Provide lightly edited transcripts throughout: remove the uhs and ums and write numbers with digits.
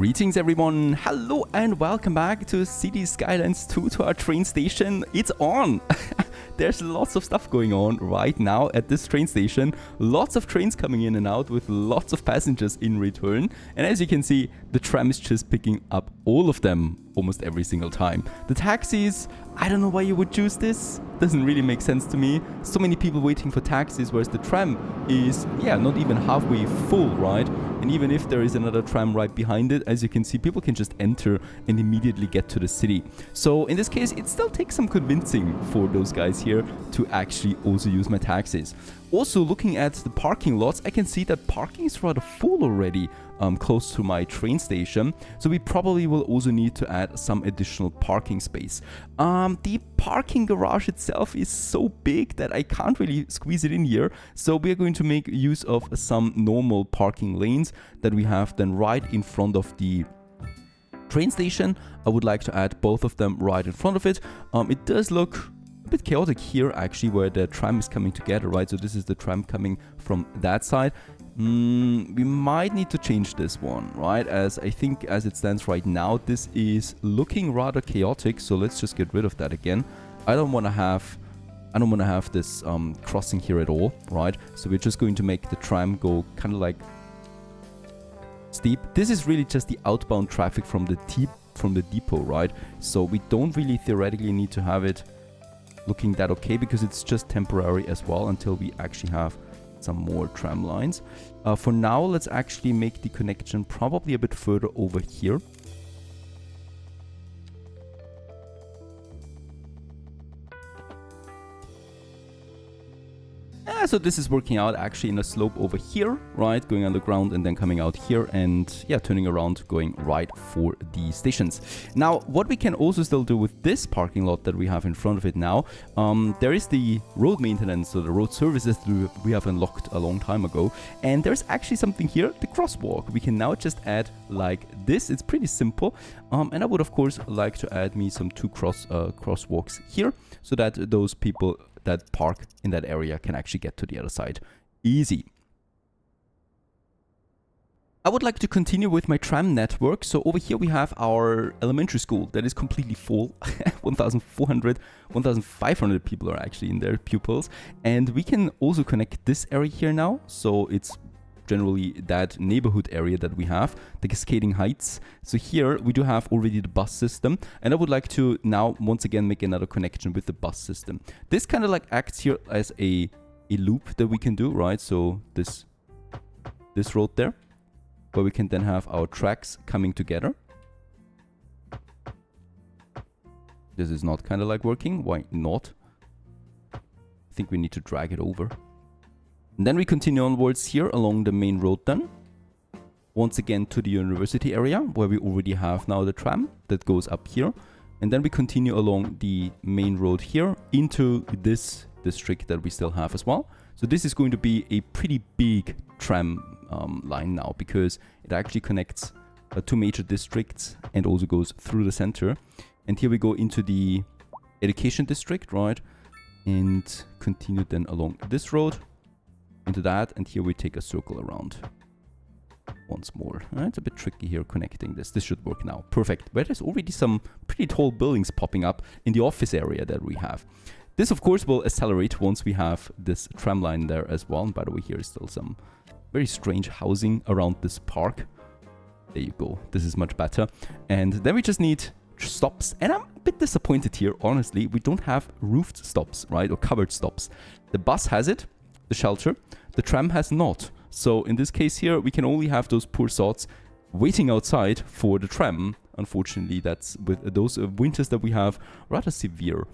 Greetings everyone, hello and welcome back to Cities Skylines 2 to our train station. It's on! There's lots of stuff going on right now at this train station. Lots of trains coming in and out with lots of passengers in return. And as you can see, the tram is just picking up all of them almost every single time. The taxis, I don't know why you would choose this. Doesn't really make sense to me. So many people waiting for taxis, whereas the tram is, not even halfway full, right? And even if there is another tram right behind it, as you can see, people can just enter and immediately get to the city. So in this case, it still takes some convincing for those guys here to actually also use my taxis. Also, looking at the parking lots, I can see that parking is rather full already close to my train station. So we probably will also need to add some additional parking space. The parking garage itself is so big that I can't really squeeze it in here. So we are going to make use of some normal parking lanes that we have then right in front of the train station. I would like to add both of them right in front of it. It does look a bit chaotic here actually, where the tram is coming together, right? So this is the tram coming from that side. We might need to change this one, right? As I think as it stands right now, this is looking rather chaotic. So let's just get rid of that again. I don't want to have this crossing here at all, right? So we're just going to make the tram go kind of like steep. This is really just the outbound traffic from the depot, right? So we don't really theoretically need to have it looking that okay, because it's just temporary as well until we actually have some more tram lines. For now, let's actually make the connection probably a bit further over here. So this is working out actually in a slope over here, right? Going underground and then coming out here and turning around, going right for the stations. Now, what we can also still do with this parking lot that we have in front of it now, there is the road maintenance, so the road services that we have unlocked a long time ago. And there's actually something here, the crosswalk. We can now just add like this. It's pretty simple. And I would, of course, like to add me some two crosswalks here so that those people that park in that area can actually get to the other side easy. I would like to continue with my tram network. So over here we have our elementary school that is completely full. 1,400, 1,500 people are actually in there, pupils. And we can also connect this area here now. So it's generally that neighborhood area that we have, the Cascading Heights. So here we do have already the bus system, and I would like to now once again make another connection with the bus system. This kind of like acts here as a loop that we can do, right? So this road there, where we can then have our tracks coming together. This is not kind of like working. Why not? I think we need to drag it over. And then we continue onwards here along the main road then. Once again to the university area where we already have now the tram that goes up here. And then we continue along the main road here into this district that we still have as well. So this is going to be a pretty big tram line now, because it actually connects two major districts and also goes through the center. And here we go into the education district, right? And continue then along this road into that, and here we take a circle around once more. It's a bit tricky here connecting this. This should work now. Perfect. But there's already some pretty tall buildings popping up in the office area that we have. This, of course, will accelerate once we have this tram line there as well. And by the way, here is still some very strange housing around this park. There you go. This is much better. And then we just need stops. And I'm a bit disappointed here, honestly. We don't have roofed stops, right? Or covered stops. The bus has it. The shelter, the tram has not. So in this case here, we can only have those poor sods waiting outside for the tram. Unfortunately, that's with those winters that we have rather severe.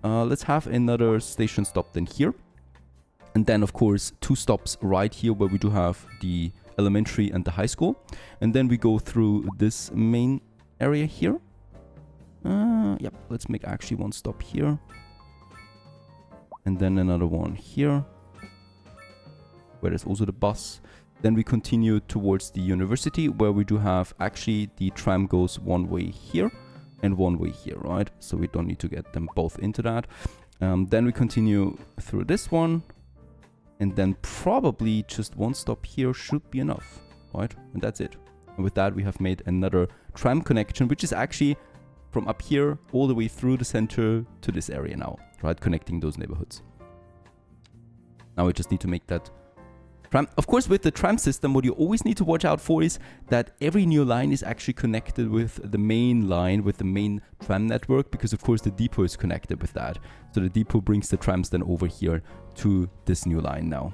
Let's have another station stop then here. And then, of course, two stops right here where we do have the elementary and the high school. And then we go through this main area here. Yep, let's make actually one stop here. And then another one here, where there's also the bus. Then we continue towards the university, where we do have actually the tram goes one way here and one way here, right? So we don't need to get them both into that. Then we continue through this one, and then probably just one stop here should be enough, right? And that's it. And with that, we have made another tram connection, which is actually from up here all the way through the center to this area now, right? Connecting those neighborhoods. Now we just need to make that tram. Of course, with the tram system, what you always need to watch out for is that every new line is actually connected with the main line, with the main tram network, because of course the depot is connected with that. So the depot brings the trams then over here to this new line now.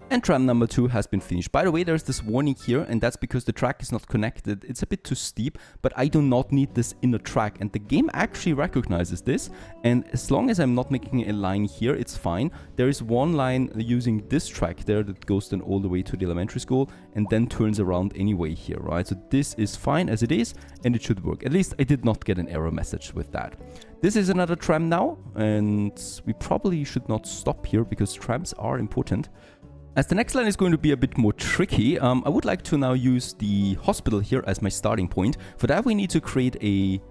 And tram number 2 has been finished. By the way, there's this warning here, and that's because the track is not connected. It's a bit too steep, but I do not need this inner track. And the game actually recognizes this. And as long as I'm not making a line here, it's fine. There is one line using this track there that goes then all the way to the elementary school and then turns around anyway here, right? So this is fine as it is, and it should work. At least I did not get an error message with that. This is another tram now, and we probably should not stop here because trams are important. As the next line is going to be a bit more tricky, I would like to now use the hospital here as my starting point. For that, we need to create a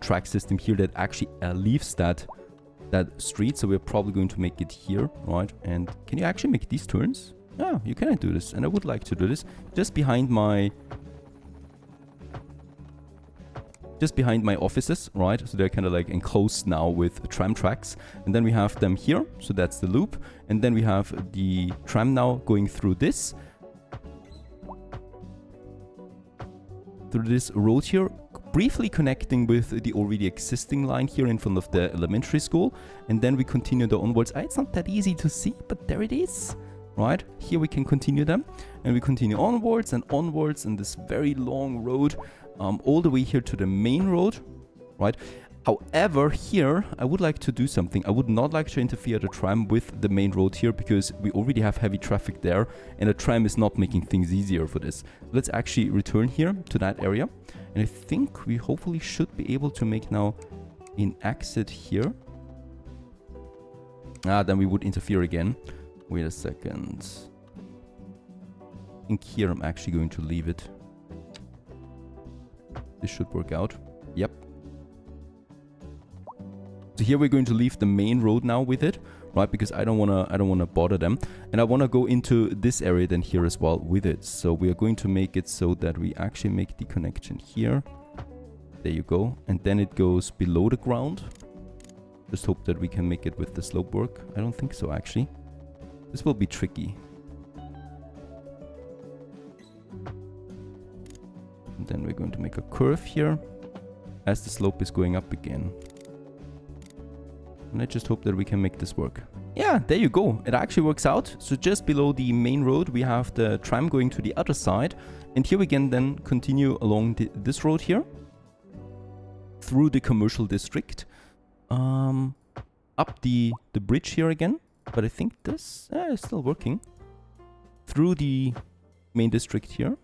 track system here that actually leaves that street. So we're probably going to make it here, right? And can you actually make these turns? Yeah, you can do this. And I would like to do this just behind my offices, right? So they're kind of like enclosed now with tram tracks. And then we have them here. So that's the loop. And then we have the tram now going through this road here, briefly connecting with the already existing line here in front of the elementary school. And then we continue the onwards. It's not that easy to see, but there it is. Right, here we can continue them, and we continue onwards and onwards in this very long road, all the way here to the main road, right? However, here I would like to do something. I would not like to interfere the tram with the main road here because we already have heavy traffic there, and the tram is not making things easier for this. Let's actually return here to that area, and I think we hopefully should be able to make now an exit here. Then we would interfere again. Wait a second. I think here I'm actually going to leave it. This should work out. Yep. So here we're going to leave the main road now with it, right? Because I don't wanna bother them, and I wanna go into this area then here as well with it. So we are going to make it so that we actually make the connection here. There you go, and then it goes below the ground. Just hope that we can make it with the slope work. I don't think so actually. This will be tricky. And then we're going to make a curve here as the slope is going up again. And I just hope that we can make this work. Yeah, there you go. It actually works out. So just below the main road, we have the tram going to the other side. And here we can then continue along this road here. Through the commercial district. Up the bridge here again. But I think this is still working. Through the main district here.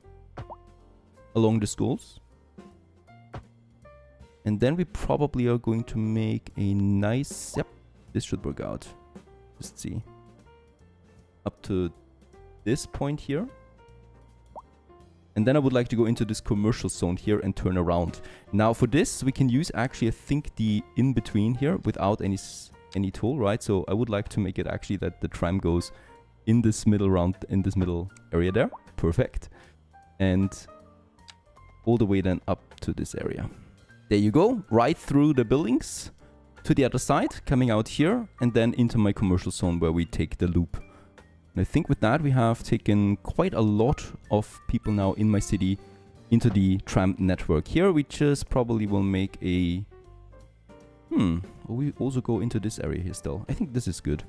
Along the schools. And then we probably are going to make a nice... Yep, this should work out. Just see. Up to this point here. And then I would like to go into this commercial zone here and turn around. Now for this, we can use actually, I think, the in-between here without any tool, right? So I would like to make it actually that the tram goes in this middle area there. Perfect. And all the way then up to this area. There you go, right through the buildings to the other side, coming out here, and then into my commercial zone where we take the loop. And I think with that we have taken quite a lot of people now in my city into the tram network. Here we just probably will make a... will we also go into this area here still? I think this is good.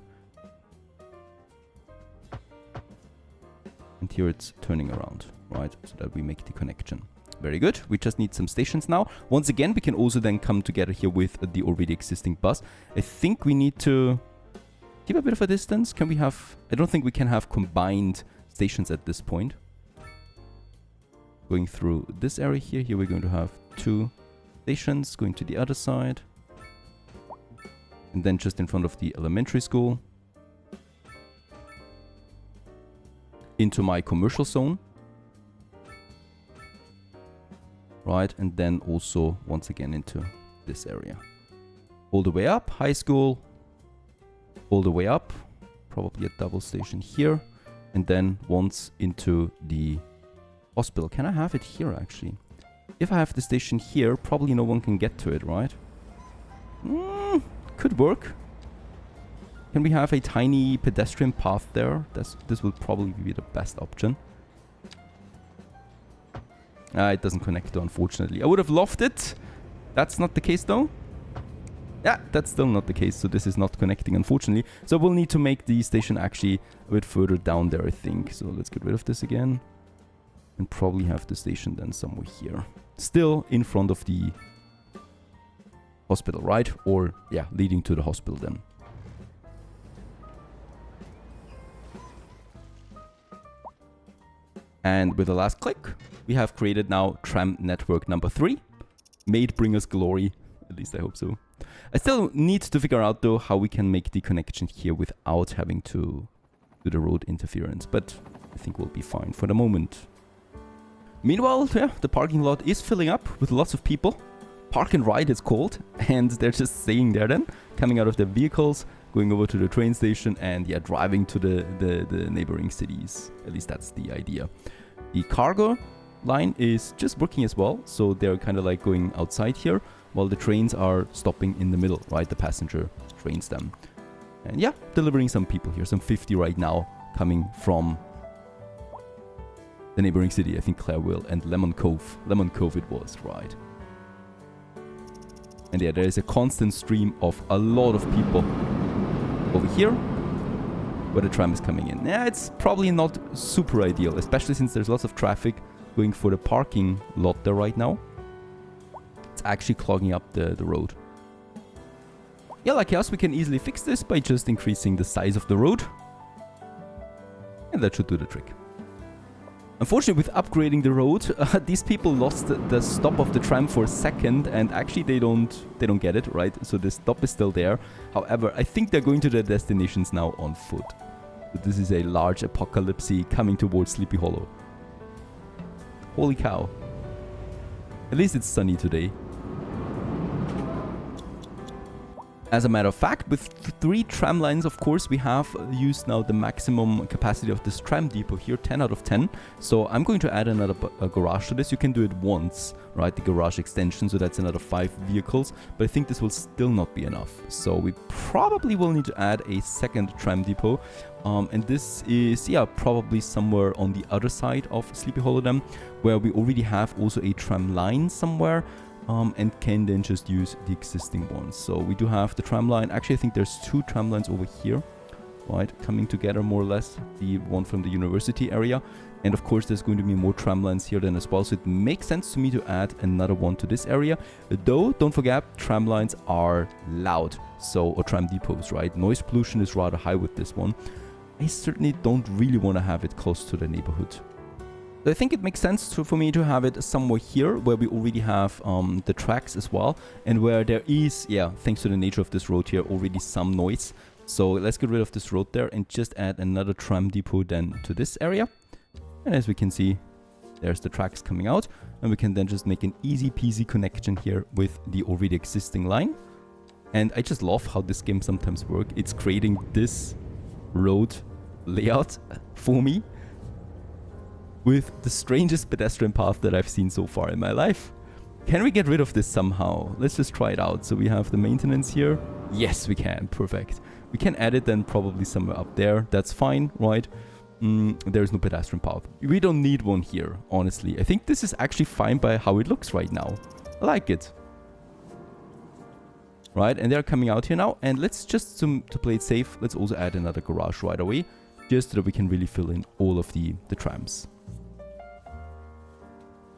And here it's turning around, right? So that we make the connection. Very good. We just need some stations now. Once again, we can also then come together here with the already existing bus. I think we need to keep a bit of a distance. Can we have... I don't think we can have combined stations at this point. Going through this area here. Here we're going to have 2 stations going to the other side. And then just in front of the elementary school. Into my commercial zone. Right, and then also once again into this area. All the way up, high school. All the way up. Probably a double station here. And then once into the hospital. Can I have it here, actually? If I have the station here, probably no one can get to it, right? Could work. Can we have a tiny pedestrian path there? This will probably be the best option. It doesn't connect though, unfortunately. I would have loved it. That's not the case though. Yeah, that's still not the case, so this is not connecting, unfortunately. So we'll need to make the station actually a bit further down there, I think. So let's get rid of this again. And probably have the station then somewhere here. Still in front of the hospital, right? Or, yeah, leading to the hospital then. And with the last click, we have created now tram network number 3. May it bring us glory. At least I hope so. I still need to figure out though how we can make the connection here without having to do the road interference. But I think we'll be fine for the moment. Meanwhile, yeah, the parking lot is filling up with lots of people. Park and ride it's called. And they're just staying there then. Coming out of their vehicles, going over to the train station and yeah, driving to the neighboring cities. At least that's the idea. The cargo line is just working as well. So they're kind of like going outside here. While the trains are stopping in the middle, right? The passenger trains them. And yeah, delivering some people here. Some 50 right now coming from the neighboring city. I think Clareville and Lemon Cove. Lemon Cove it was, right? And yeah, there is a constant stream of a lot of people over here where the tram is coming in. Yeah, it's probably not super ideal, especially since there's lots of traffic going for the parking lot there right now. It's actually clogging up the road. Yeah, like us, we can easily fix this by just increasing the size of the road. And that should do the trick. Unfortunately, with upgrading the road, these people lost the stop of the tram for a second, and actually they don't get it, right? So the stop is still there. However, I think they're going to their destinations now on foot. So this is a large apocalypse coming towards Sleepy Hollow. Holy cow. At least it's sunny today. As a matter of fact, with 3 tram lines, of course, we have used now the maximum capacity of this tram depot here, 10 out of 10. So I'm going to add another garage to this. You can do it once, right? The garage extension, so that's another 5 vehicles. But I think this will still not be enough. So we probably will need to add a second tram depot. And this is, yeah, probably somewhere on the other side of Sleepy Hollow then, where we already have also a tram line somewhere. And can then just use the existing ones. So we do have the tram line. Actually, I think there's 2 tram lines over here, right? Coming together more or less. The one from the university area. And of course, there's going to be more tram lines here then as well. So it makes sense to me to add another one to this area. Though, don't forget, tram lines are loud. So, or tram depots, right? Noise pollution is rather high with this one. I certainly don't really want to have it close to the neighborhood. I think it makes sense for me to have it somewhere here where we already have the tracks as well, and where there is, yeah, thanks to the nature of this road here, already some noise. So let's get rid of this road there and just add another tram depot then to this area. And as we can see, there's the tracks coming out, and we can then just make an easy peasy connection here with the already existing line. And I just love how this game sometimes works. It's creating this road layout for me, with the strangest pedestrian path that I've seen so far in my life. Can we get rid of this somehow? Let's just try it out. So we have the maintenance here. Yes, we can. Perfect. We can add it then probably somewhere up there. That's fine, right? There's no pedestrian path. We don't need one here, honestly. I think this is actually fine by how it looks right now. I like it. Right, and they're coming out here now. And let's just, to play it safe, let's also add another garage right away, just so that we can really fill in all of the trams.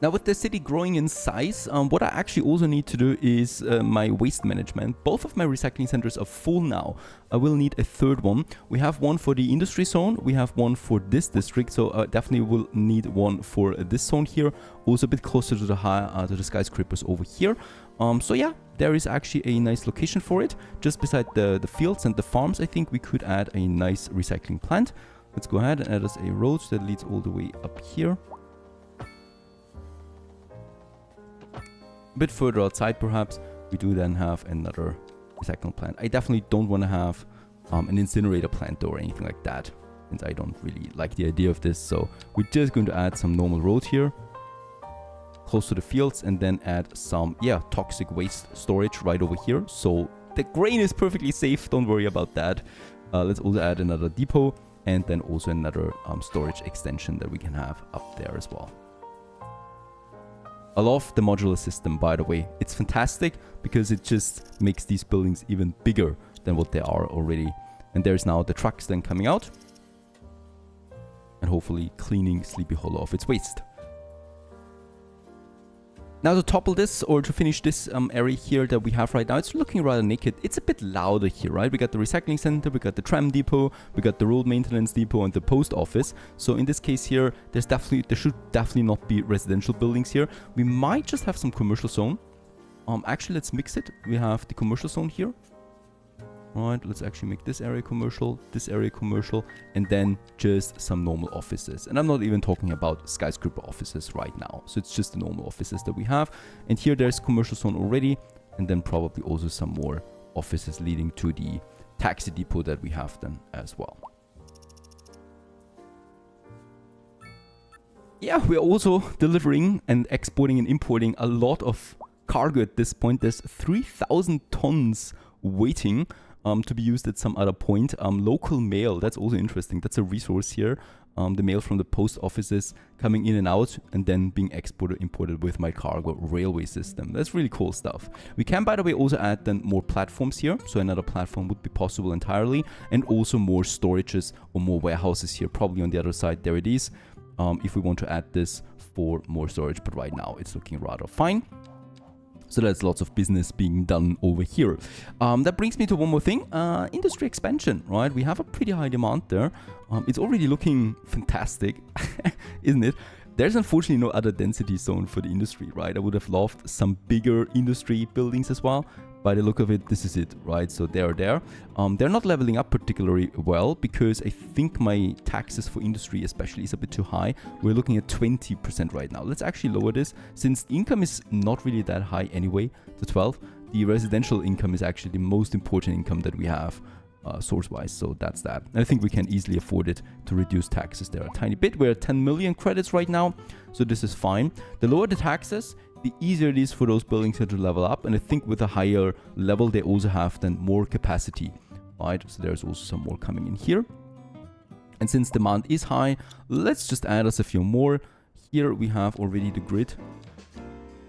Now, with the city growing in size, what I actually also need to do is my waste management. Both of my recycling centers are full now. I will need a third one. We have one for the industry zone. We have one for this district. So definitely will need one for this zone here. Also a bit closer to the skyscrapers over here. So yeah, there is actually a nice location for it. Just beside the fields and the farms, I think we could add a nice recycling plant. Let's go ahead and add us a road that leads all the way up here. A bit further outside perhaps, we do then have another recycling plant. I definitely don't want to have an incinerator plant or anything like that. since I don't really like the idea of this. So we're just going to add some normal road here, close to the fields, and then add some, yeah, toxic waste storage right over here. So the grain is perfectly safe, don't worry about that. Let's also add another depot, and then also another storage extension that we can have up there as well. I love the modular system, by the way. It's fantastic because it just makes these buildings even bigger than what they are already. And there's now the trucks then coming out and hopefully cleaning Sleepy Hollow of its waste. Now to topple this, or to finish this area here that we have right now, it's looking rather naked. It's a bit louder here, right? We got the recycling center, we got the tram depot, we got the road maintenance depot, and the post office. So in this case here, there should definitely not be residential buildings here. We might just have some commercial zone. Actually, let's mix it. We have the commercial zone here. Right, let's actually make this area commercial, and then just some normal offices. And I'm not even talking about skyscraper offices right now. So it's just the normal offices that we have. And here there's commercial zone already, and then probably also some more offices leading to the taxi depot that we have then as well. Yeah, we're also delivering and exporting and importing a lot of cargo at this point. There's 3,000 tons waiting to be used at some other point. Local mail, that's also interesting. That's a resource here. The mail from the post offices coming in and out and then being exported, imported with my cargo railway system. That's really cool stuff. We can, by the way, also add then more platforms here. So another platform would be possible entirely. And also more storages or more warehouses here, probably on the other side. There it is. If we want to add this for more storage, but right now it's looking rather fine. So there's lots of business being done over here. That brings me to one more thing. Industry expansion, right? We have a pretty high demand there. It's already looking fantastic, isn't it? There's unfortunately no other density zone for the industry, right? I would have loved some bigger industry buildings as well. By the look of it, this is it, right? So they're there. They're not leveling up particularly well because I think my taxes for industry especially is a bit too high. We're looking at 20% right now. Let's actually lower this since the income is not really that high anyway to 12. The residential income is actually the most important income that we have source-wise. So that's that. I think we can easily afford it to reduce taxes there a tiny bit. We're at 10 million credits right now. So this is fine. The lower the taxes, the easier it is for those buildings to level up. And I think with a higher level, they also have then more capacity, right? So there's also some more coming in here. And since demand is high, let's just add us a few more. Here we have already the grid.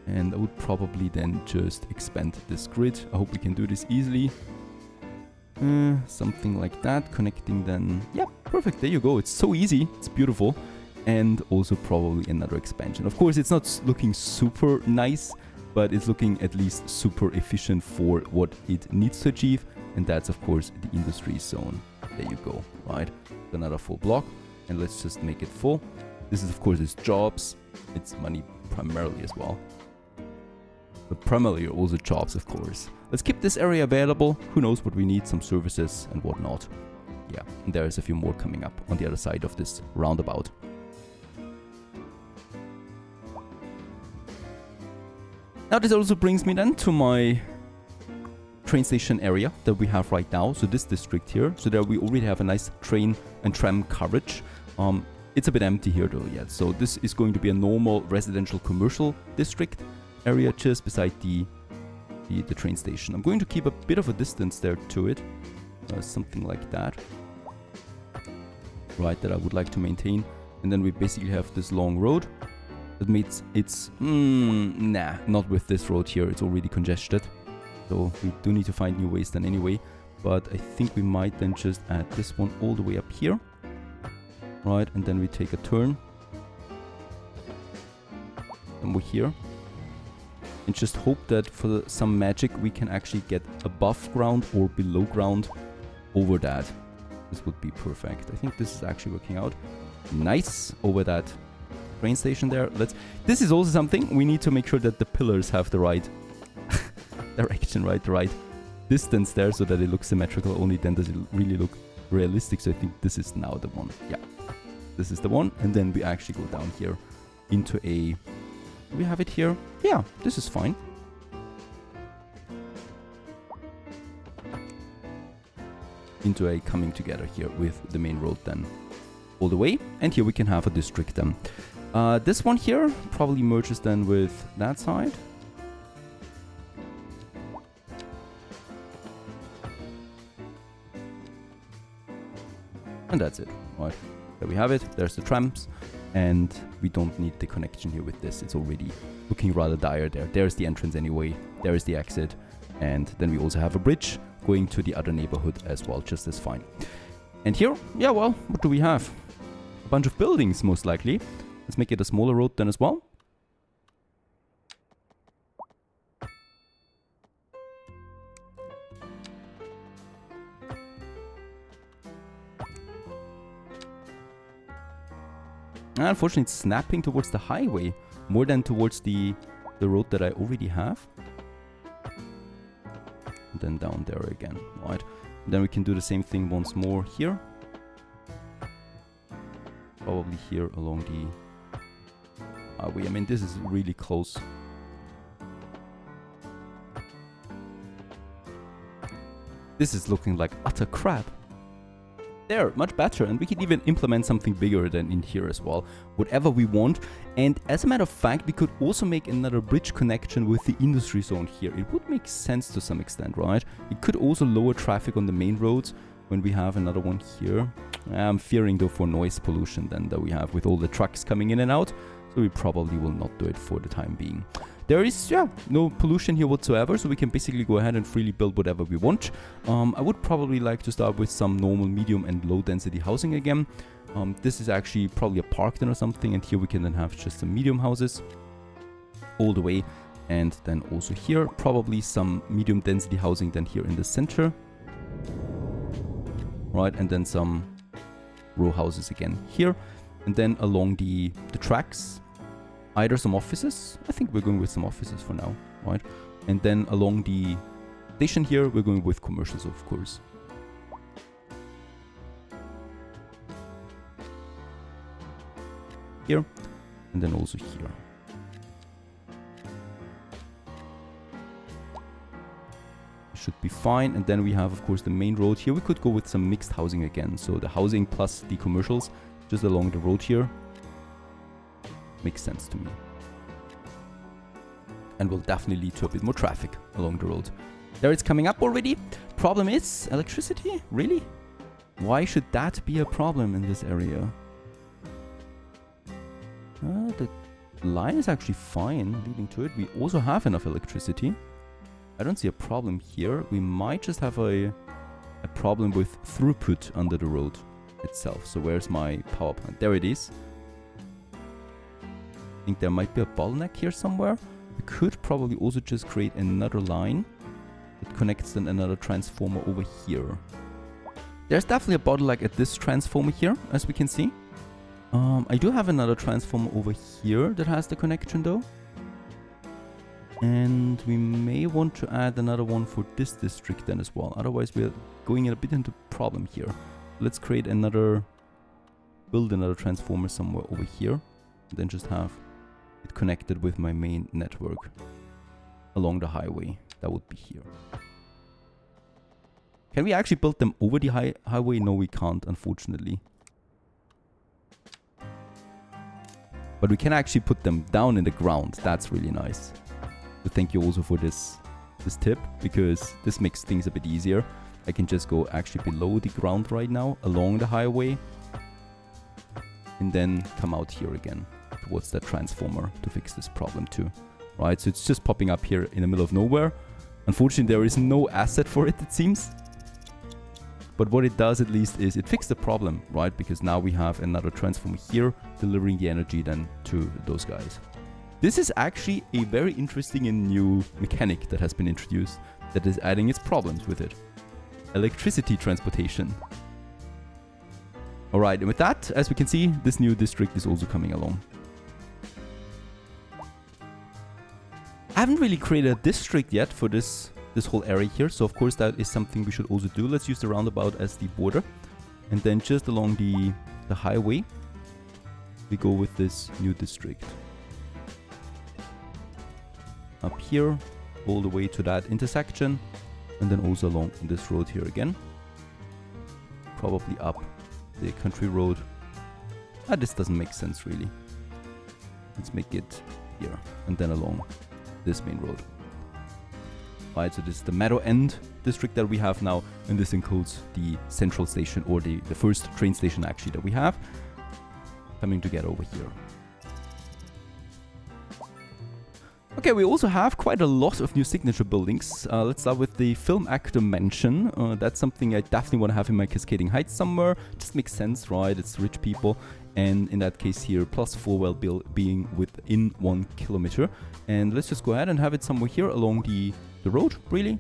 And I would probably then just expand this grid. I hope we can do this easily. Something like that, connecting then. Yeah, perfect. There you go. It's so easy. It's beautiful. And also probably another expansion. Of course, it's not looking super nice, but it's looking at least super efficient for what it needs to achieve. And that's, of course, the industry zone. There you go, right? Another full block. And let's just make it full. This is, of course, it's jobs. It's money primarily as well. But primarily also jobs, of course. Let's keep this area available. Who knows what we need, some services and whatnot. Yeah, and there's a few more coming up on the other side of this roundabout. Now this also brings me then to my train station area that we have right now. So this district here. So there we already have a nice train and tram coverage. It's a bit empty here though yet. So this is going to be a normal residential commercial district area just beside the train station. I'm going to keep a bit of a distance there to it. Something like that. Right, that I would like to maintain. And then we basically have this long road. That means it's, nah, not with this road here. It's already congested. So we do need to find new ways then anyway. But I think we might then just add this one all the way up here. Right, and then we take a turn. And we're here. And just hope that for some magic we can actually get above ground or below ground over that. This would be perfect. I think this is actually working out. Nice, over that train station there. This is also something we need to make sure that the pillars have the right direction, right? The right distance there so that it looks symmetrical. Only then does it really look realistic. So I think this is now the one. Yeah, this is the one. And then we actually go down here into a... We have it here. Yeah, this is fine. Into a coming together here with the main road then all the way. And here we can have a district then. This one here probably merges then with that side. And that's it, right? There we have it. There's the trams. And we don't need the connection here with this. It's already looking rather dire there. There's the entrance anyway. There is the exit. And then we also have a bridge going to the other neighborhood as well, just as fine. And here, yeah, well, what do we have? A bunch of buildings, most likely. Let's make it a smaller road then as well. Unfortunately, it's snapping towards the highway more than towards the road that I already have. And then down there again, right? And then we can do the same thing once more here. Probably here along the highway. I mean, this is really close. This is looking like utter crap. There, much better, and we can even implement something bigger than in here as well, whatever we want. And as a matter of fact, we could also make another bridge connection with the industry zone here. It would make sense to some extent, right? It could also lower traffic on the main roads when we have another one here. I'm fearing though for noise pollution then that we have with all the trucks coming in and out, so we probably will not do it for the time being. There is, yeah, no pollution here whatsoever, so we can basically go ahead and freely build whatever we want. I would probably like to start with some normal, medium and low density housing again. This is actually probably a park then or something, and here we can then have just some medium houses all the way. And then also here, probably some medium density housing then here in the center. Right, and then some row houses again here. And then along the tracks, either some offices. I think we're going with some offices for now, right? And then along the station here, we're going with commercials, of course. Here, and then also here. Should be fine. And then we have, of course, the main road here. We could go with some mixed housing again. So the housing plus the commercials just along the road here. Makes sense to me. And will definitely lead to a bit more traffic along the road. There it's coming up already. Problem is electricity? Really? Why should that be a problem in this area? The line is actually fine leading to it. We also have enough electricity. I don't see a problem here. We might just have a problem with throughput under the road itself. So where's my power plant? There it is. I think there might be a bottleneck here somewhere. We could probably also just create another line that connects then another transformer over here. There's definitely a bottleneck at this transformer here, as we can see. I do have another transformer over here that has the connection though. And we may want to add another one for this district then as well. Otherwise we're going a bit into problem here. Let's create another, build another transformer somewhere over here. And then just have it connected with my main network along the highway. That would be here. Can we actually build them over the highway? No, we can't, unfortunately. But we can actually put them down in the ground. That's really nice. So thank you also for this tip, because this makes things a bit easier. I can just go actually below the ground right now, along the highway, and then come out here again towards that transformer to fix this problem too. Right, so it's just popping up here in the middle of nowhere. Unfortunately, there is no asset for it, it seems. But what it does at least is it fixed the problem, right? Because now we have another transformer here delivering the energy then to those guys. This is actually a very interesting and new mechanic that has been introduced that is adding its problems with it. Electricity transportation. Alright, and with that, as we can see, this new district is also coming along. I haven't really created a district yet for this whole area here, so of course that is something we should also do. Let's use the roundabout as the border, and then just along the highway we go with this new district. Up here, all the way to that intersection, and then also along this road here again. Probably up the country road This doesn't make sense really. Let's make it here and then along this main road. Right, so this is the Meadow End district that we have now, and this includes the central station, or the first train station actually that we have coming together over here. Okay, we also have quite a lot of new signature buildings. Let's start with the Film Actor Mansion. That's something I definitely want to have in my Cascading Heights somewhere. Just makes sense, right? It's rich people. And in that case here, +4 well-being within 1 kilometer. And let's just go ahead and have it somewhere here along the road, really.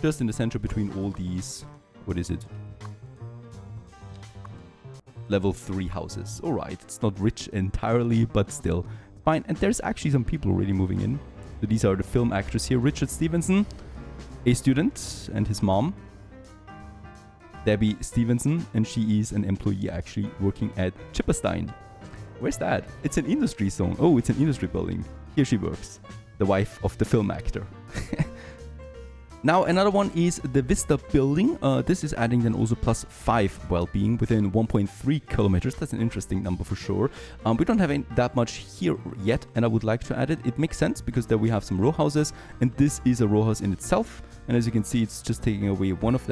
Just in the center between all these, what is it? Level 3 houses. Alright, it's not rich entirely, but still fine. And there's actually some people already moving in. So these are the film actors here. Richard Stevenson, a student, and his mom. Debbie Stevenson, and she is an employee actually working at Chipperstein. Where's that? It's an industry zone. Oh, it's an industry building. Here she works. The wife of the film actor. Now another one is the Vista building. This is adding then also +5 well-being within 1.3 kilometers. That's an interesting number for sure. We don't have that much here yet, and I would like to add it. It makes sense because there we have some row houses, and this is a row house in itself. And as you can see, it's just taking away one of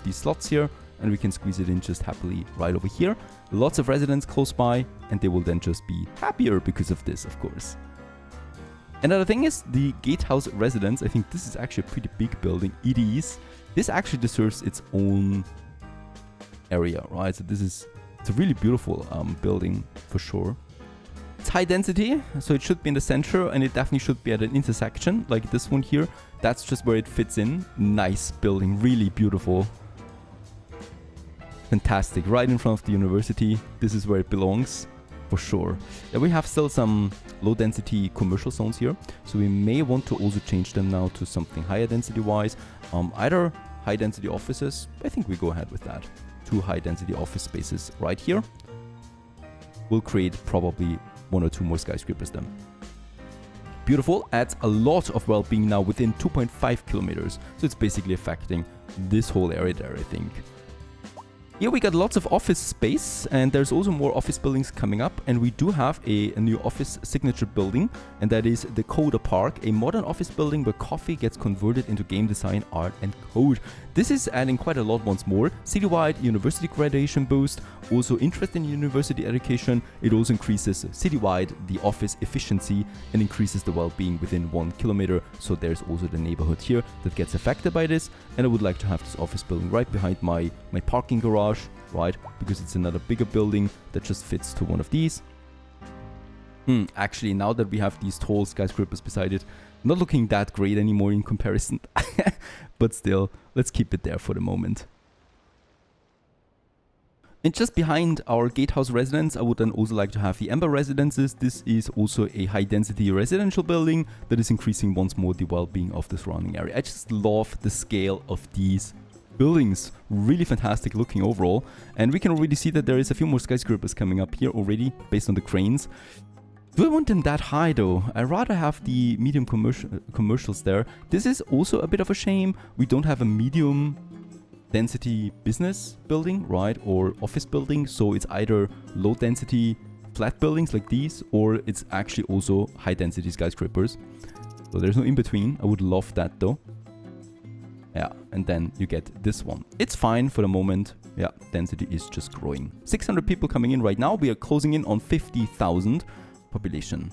these slots here, and we can squeeze it in just happily right over here. Lots of residents close by, and they will then just be happier because of this, of course. Another thing is the Gatehouse Residence. I think this is actually a pretty big building. It is. This actually deserves its own area, right? So it's a really beautiful building for sure. It's high density, so it should be in the center, and it definitely should be at an intersection like this one here. That's just where it fits in. Nice building, really beautiful. Fantastic, right in front of the university. This is where it belongs. For sure. Yeah, we have still some low density commercial zones here, so we may want to also change them now to something higher density wise. Either high density offices, I think we go ahead with that. 2 high density office spaces right here. We'll create probably 1 or 2 more skyscrapers then. Beautiful, adds a lot of well-being now within 2.5 kilometers, so it's basically affecting this whole area there, I think. Here we got lots of office space, and there's also more office buildings coming up, and we do have a new office signature building, and that is the Coda Park, a modern office building where coffee gets converted into game design, art and code. This is adding quite a lot once more. Citywide university graduation boost, also interest in university education. It also increases citywide the office efficiency and increases the well-being within 1 kilometer. So there's also the neighborhood here that gets affected by this, and I would like to have this office building right behind my parking garage, right? Because it's another bigger building that just fits to one of these. Actually, now that we have these tall skyscrapers beside it, not looking that great anymore in comparison. But still, let's keep it there for the moment. And just behind our Gatehouse residence, I would then also like to have the Amber Residences. This is also a high-density residential building that is increasing once more the well-being of the surrounding area. I just love the scale of these buildings. Really fantastic looking overall. And we can already see that there is a few more skyscrapers coming up here already based on the cranes. Do I want them that high though? I'd rather have the medium commercials there. This is also a bit of a shame. We don't have a medium density business building, right? Or office building. So it's either low density flat buildings like these, or it's actually also high density skyscrapers. So there's no in between. I would love that though. Yeah, and then you get this one. It's fine for the moment. Yeah, density is just growing. 600 people coming in right now. We are closing in on 50,000 population.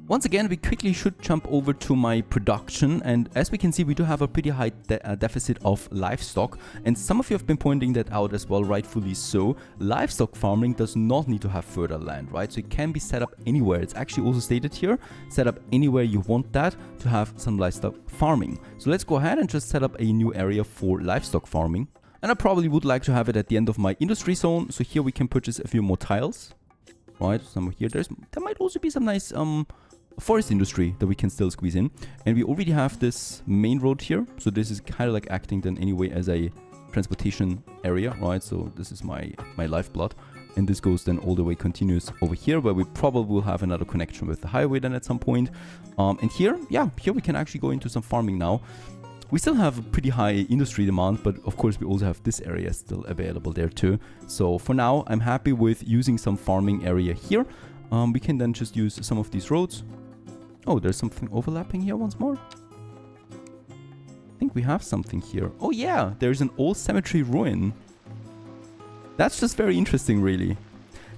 Once again, we quickly should jump over to my production, and as we can see, we do have a pretty high deficit of livestock, and some of you have been pointing that out as well, rightfully so. Livestock farming does not need to have further land, right? So it can be set up anywhere. It's actually also stated here, set up anywhere you want that to have some livestock farming. So let's go ahead and just set up a new area for livestock farming. And I probably would like to have it at the end of my industry zone. So here we can purchase a few more tiles, right? Somewhere here, there might also be some nice forest industry that we can still squeeze in. And we already have this main road here. So this is kind of like acting then anyway as a transportation area, right? So this is my lifeblood. And this goes then all the way continuous over here, where we probably will have another connection with the highway then at some point. And here, yeah, here we can actually go into some farming now. We still have a pretty high industry demand, but of course we also have this area still available there too. So for now, I'm happy with using some farming area here. We can then just use some of these roads. Oh, there's something overlapping here once more. I think we have something here. Oh yeah, there's an old cemetery ruin. That's just very interesting, really.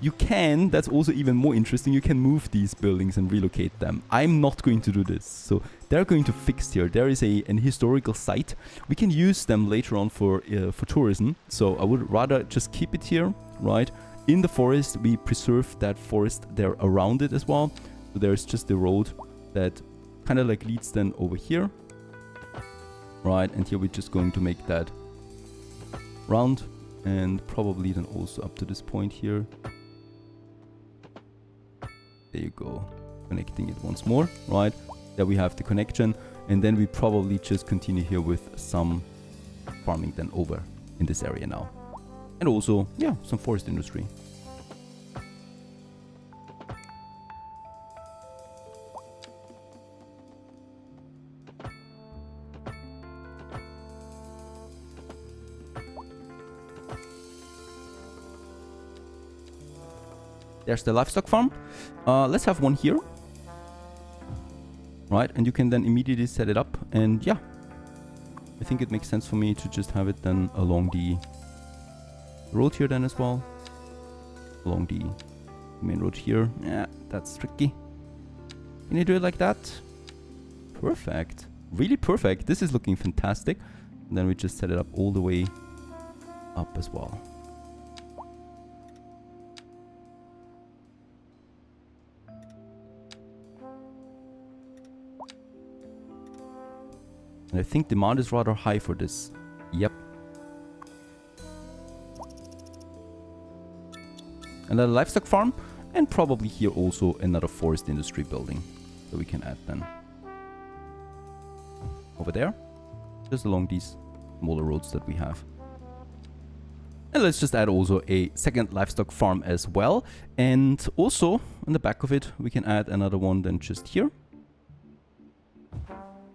You can, that's also even more interesting, you can move these buildings and relocate them. I'm not going to do this. So they're going to fix here. There is an historical site. We can use them later on for tourism. So I would rather just keep it here, right? In the forest, we preserve that forest there around it as well. So there's just the road that kind of like leads then over here. Right, and here we're just going to make that round. And probably then also up to this point here. There you go. Connecting it once more, right? There we have the connection. And then we probably just continue here with some farming then over in this area now. And also, yeah, some forest industry. There's the livestock farm. Let's have one here. Right, and you can then immediately set it up. And yeah, I think it makes sense for me to just have it then along the road here then as well. Along the main road here. Yeah, that's tricky. Can you do it like that? Perfect. Really perfect. This is looking fantastic. And then we just set it up all the way up as well. And I think demand is rather high for this. Yep. Another livestock farm. And probably here also another forest industry building that we can add then. Over there. Just along these smaller roads that we have. And let's just add also a second livestock farm as well. And also on the back of it, we can add another one then just here.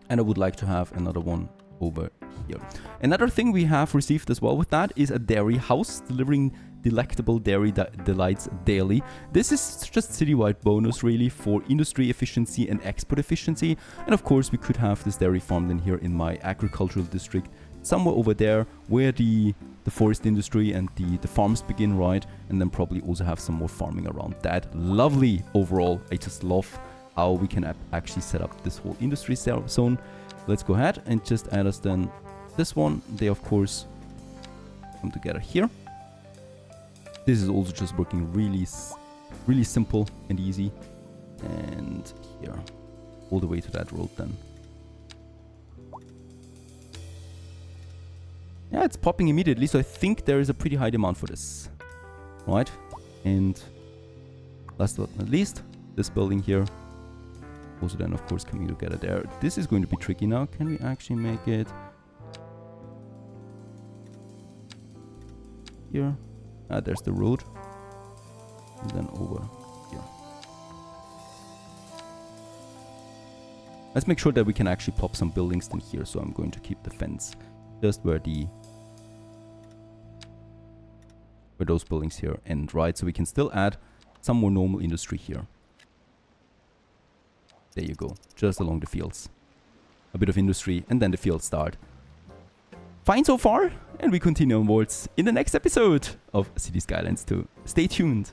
And I would like to have another one over here. Another thing we have received as well with that is a dairy house delivering delectable dairy delights daily. This is just citywide bonus really for industry efficiency and export efficiency. And of course we could have this dairy farm then here in my agricultural district somewhere over there where the forest industry and the farms begin, right? And then probably also have some more farming around that. Lovely overall. I just love how we can actually set up this whole industry zone. Let's go ahead and just add us then this one. They of course come together here. This is also just working really simple and easy. And here, all the way to that road then. Yeah, it's popping immediately, so I think there is a pretty high demand for this. Right? And last but not least, this building here. Also then, of course, coming together there. This is going to be tricky now. Can we actually make it here? Ah, there's the road. And then over here. Let's make sure that we can actually pop some buildings in here. So I'm going to keep the fence just where those buildings here end, right? So we can still add some more normal industry here. There you go, just along the fields. A bit of industry, and then the fields start. Fine so far, and we continue onwards in the next episode of Cities Skylines 2. Stay tuned.